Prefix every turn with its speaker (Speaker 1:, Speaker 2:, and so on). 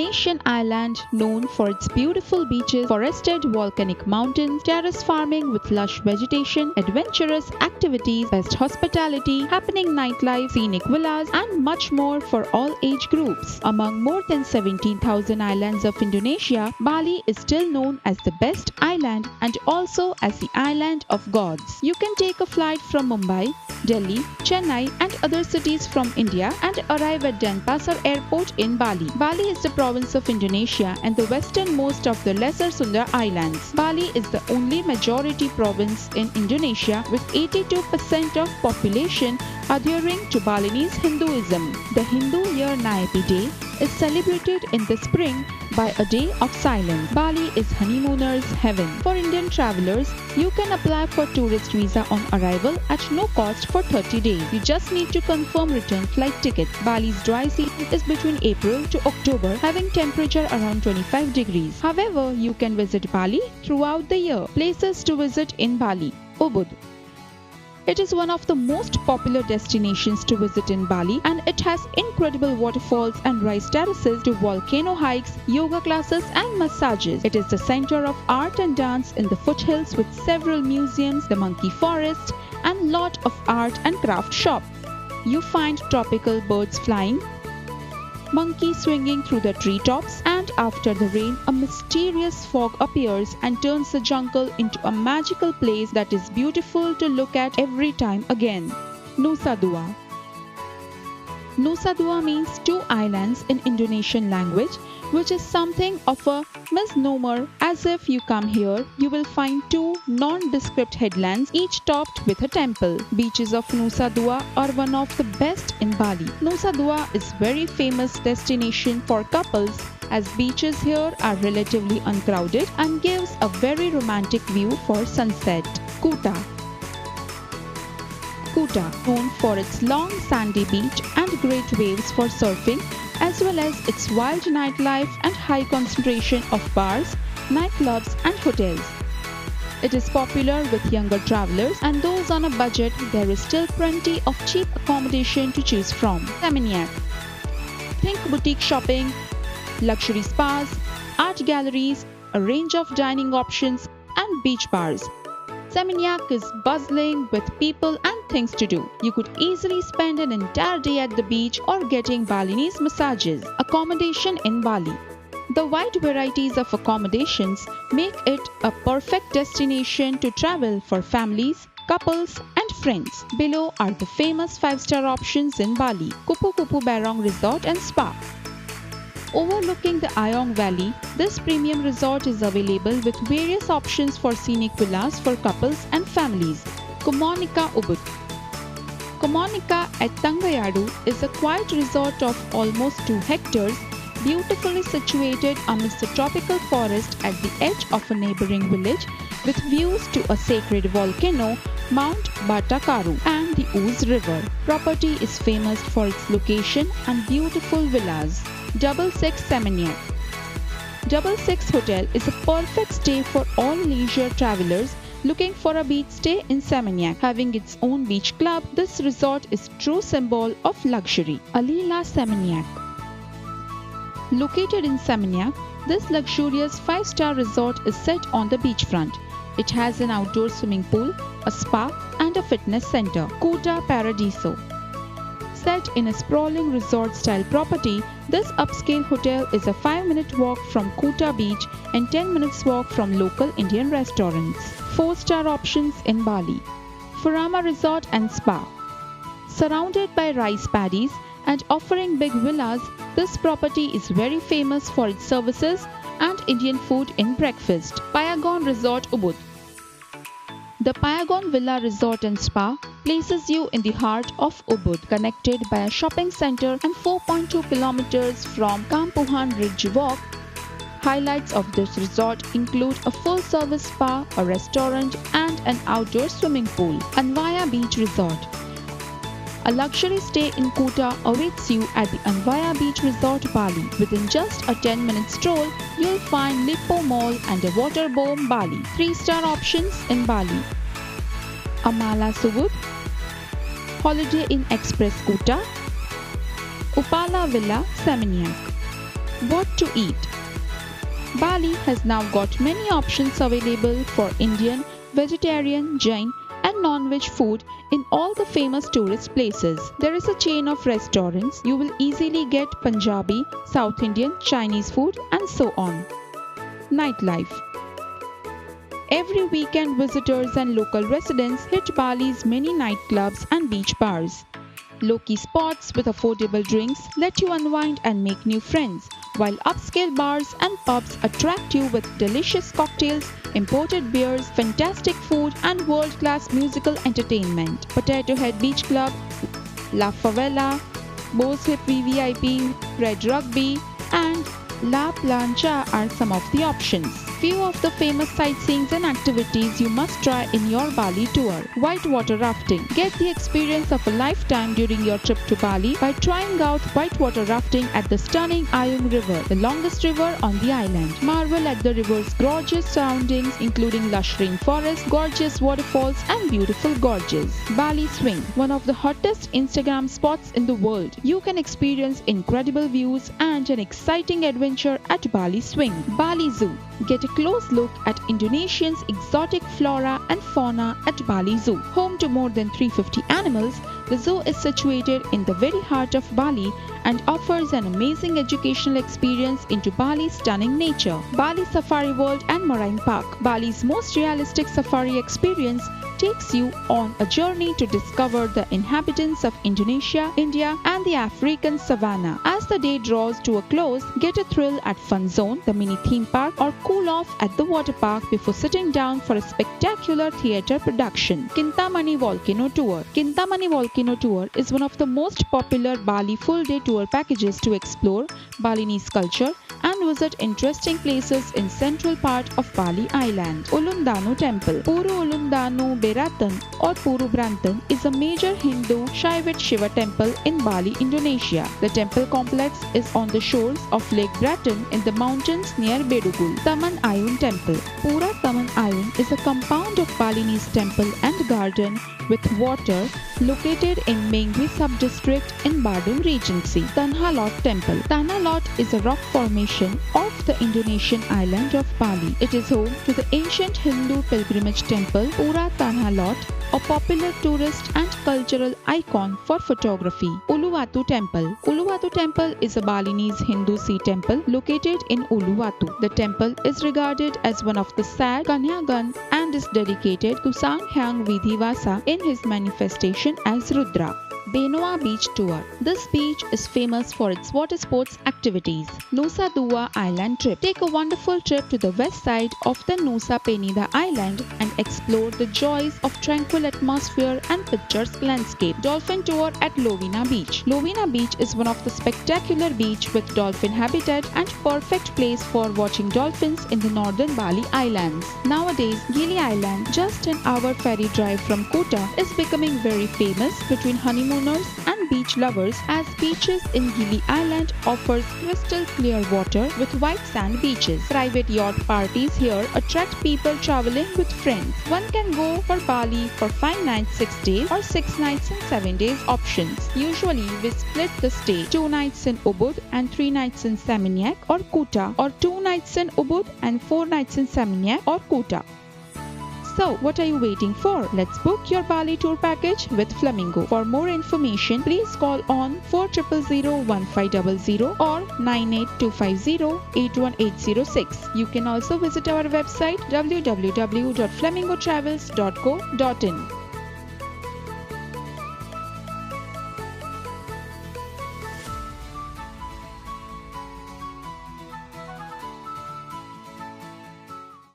Speaker 1: Indonesian island known for its beautiful beaches, forested volcanic mountains, terrace farming with lush vegetation, adventurous activities, best hospitality, happening nightlife, scenic villas, and much more for all age groups. Among more than 17,000 islands of Indonesia, Bali is still known as the best island and also as the island of gods. You can take a flight from Mumbai, Delhi, Chennai, and other cities from India and arrive at Denpasar Airport in Bali. Bali is the province of Indonesia and the westernmost of the Lesser Sunda Islands. Bali is the only majority province in Indonesia with 82% of population adhering to Balinese Hinduism. The Hindu Year Nyepi Day is celebrated in the spring by a day of silence. Bali is honeymooners' heaven. For Indian travelers, you can apply for tourist visa on arrival at no cost for 30 days. You just need to confirm return flight ticket. Bali's dry season is between April to October, having temperature around 25 degrees. However, you can visit Bali throughout the year. Places to visit in Bali: Ubud. It is one of the most popular destinations to visit in Bali, and it has incredible waterfalls and rice terraces to volcano hikes, yoga classes and massages. It is the center of art and dance in the foothills with several museums, the monkey forest and lot of art and craft shop. You find tropical birds flying, monkeys swinging through the treetops, and after the rain a mysterious fog appears and turns the jungle into a magical place that is beautiful to look at every time again. Nusa Dua. Nusa Dua means two islands in Indonesian language, which is something of a misnomer, as if you come here, you will find two nondescript headlands, each topped with a temple. Beaches of Nusa Dua are one of the best in Bali. Nusa Dua is very famous destination for couples, as beaches here are relatively uncrowded and gives a very romantic view for sunset. Kuta. Kuta, known for its long sandy beach and great waves for surfing, as well as its wild nightlife and high concentration of bars, nightclubs and hotels. It is popular with younger travelers and those on a budget. There is still plenty of cheap accommodation to choose from. Seminyak. Think boutique shopping, luxury spas, art galleries, a range of dining options and beach bars. Seminyak is bustling with people and things to do. You could easily spend an entire day at the beach or getting Balinese massages. Accommodation in Bali. The wide varieties of accommodations make it a perfect destination to travel for families, couples and friends. Below are the famous 5-star options in Bali: Kupu Kupu Barong Resort and Spa. Overlooking the Ayong Valley, this premium resort is available with various options for scenic villas for couples and families. Kumonika Ubud. Kumonika at Tangayadu is a quiet resort of almost 2 hectares, beautifully situated amidst the tropical forest at the edge of a neighboring village with views to a sacred volcano, Mount Batakaru, and the Ouse River. Property is famous for its location and beautiful villas. Double Six Seminyak. Double Six Hotel is a perfect stay for all leisure travelers looking for a beach stay in Seminyak. Having its own beach club, this resort is true symbol of luxury. Alila Seminyak. Located in Seminyak, this luxurious 5-star resort is set on the beachfront. It has an outdoor swimming pool, a spa and a fitness center. Kuta Paradiso. Set in a sprawling resort-style property, this upscale hotel is a 5-minute walk from Kuta Beach and 10 minutes walk from local Indian restaurants. 4-star options in Bali. Furama Resort and Spa. Surrounded by rice paddies and offering big villas, this property is very famous for its services and Indian food in breakfast. Payagon Resort Ubud. The Payagon Villa Resort and Spa places you in the heart of Ubud, connected by a shopping center and 4.2 kilometers from Kampuhan Ridge Walk. Highlights of this resort include a full-service spa, a restaurant and an outdoor swimming pool. Anvaya Beach Resort. A luxury stay in Kuta awaits you at the Anvaya Beach Resort, Bali. Within just a 10-minute stroll, you'll find Lippo Mall and a Waterboom Bali. 3-star options in Bali. Amala Subud, Holiday Inn Express Kuta, Upala Villa Seminyak. What to eat? Bali has now got many options available for Indian, vegetarian, Jain and non-veg food in all the famous tourist places. There is a chain of restaurants. You will easily get Punjabi, South Indian, Chinese food and so on. Nightlife. Every weekend visitors and local residents hit Bali's many nightclubs and beach bars. Low-key spots with affordable drinks let you unwind and make new friends, while upscale bars and pubs attract you with delicious cocktails, imported beers, fantastic food and world-class musical entertainment. Potato Head Beach Club, La Favela, Bose Hip VVIP, Red Rugby and La Plancha are some of the options. Few of the famous sightseeings and activities you must try in your Bali tour. Whitewater rafting. Get the experience of a lifetime during your trip to Bali by trying out whitewater rafting at the stunning Ayung River, the longest river on the island. Marvel at the river's gorgeous surroundings including lush rainforest, gorgeous waterfalls and beautiful gorges. Bali Swing. One of the hottest Instagram spots in the world. You can experience incredible views and an exciting adventure at Bali Swing. Bali Zoo. Get a close look at Indonesia's exotic flora and fauna at Bali Zoo. Home to more than 350 animals, the zoo is situated in the very heart of Bali and offers an amazing educational experience into Bali's stunning nature. Bali Safari World and Marine Park. Bali's most realistic safari experience takes you on a journey to discover the inhabitants of Indonesia, India and the African savanna. As the day draws to a close, get a thrill at Fun Zone, the mini theme park or cool off at the water park before sitting down for a spectacular theatre production. Kintamani Volcano Tour. Kintamani Volcano Tour is one of the most popular Bali full-day tour packages to explore Balinese culture and visit interesting places in central part of Bali Island. Ulundanu Temple. Puru Ulundanu Beratan or Puru Brantan is a major Hindu Shaivat Shiva temple in Bali, Indonesia. The temple complex is on the shores of Lake Braton in the mountains near Bedugul. Taman Ayun Temple. Pura Taman Ayun is a compound of Balinese temple and garden with water located in Mengwi sub-district in Badung Regency. Tanah Lot Temple. Tanah Lot is a rock formation of the Indonesian island of Bali. It is home to the ancient Hindu pilgrimage temple Pura Tanah Lot, a popular tourist and cultural icon for photography. Uluwatu Temple. Uluwatu Temple is a Balinese Hindu sea temple located in Uluwatu. The temple is regarded as one of the sad Kanyagan and is dedicated to Sanghyang Vidhivasa in his manifestation as Rudra. Benoa Beach Tour. This beach is famous for its water sports activities. Nusa Dua Island Trip. Take a wonderful trip to the west side of the Nusa Penida Island and explore the joys of tranquil atmosphere and picturesque landscape. Dolphin Tour at Lovina Beach. Lovina Beach is one of the spectacular beach with dolphin habitat and perfect place for watching dolphins in the northern Bali Islands. Nowadays, Gili Island, just an hour ferry drive from Kuta, is becoming very famous between honeymooners and beach lovers as beaches in Gili Island offers crystal clear water with white sand beaches. Private yacht parties here attract people traveling with friends. One can go for Bali for 5 nights 6 days or 6 nights and 7 days options. Usually we split the stay 2 nights in Ubud and 3 nights in Seminyak or Kuta, or 2 nights in Ubud and 4 nights in Seminyak or Kuta. So, what are you waiting for? Let's book your Bali tour package with Flamingo. For more information, please call on 40001500 or 98250 You can also visit our website www.flamingotravels.co.in.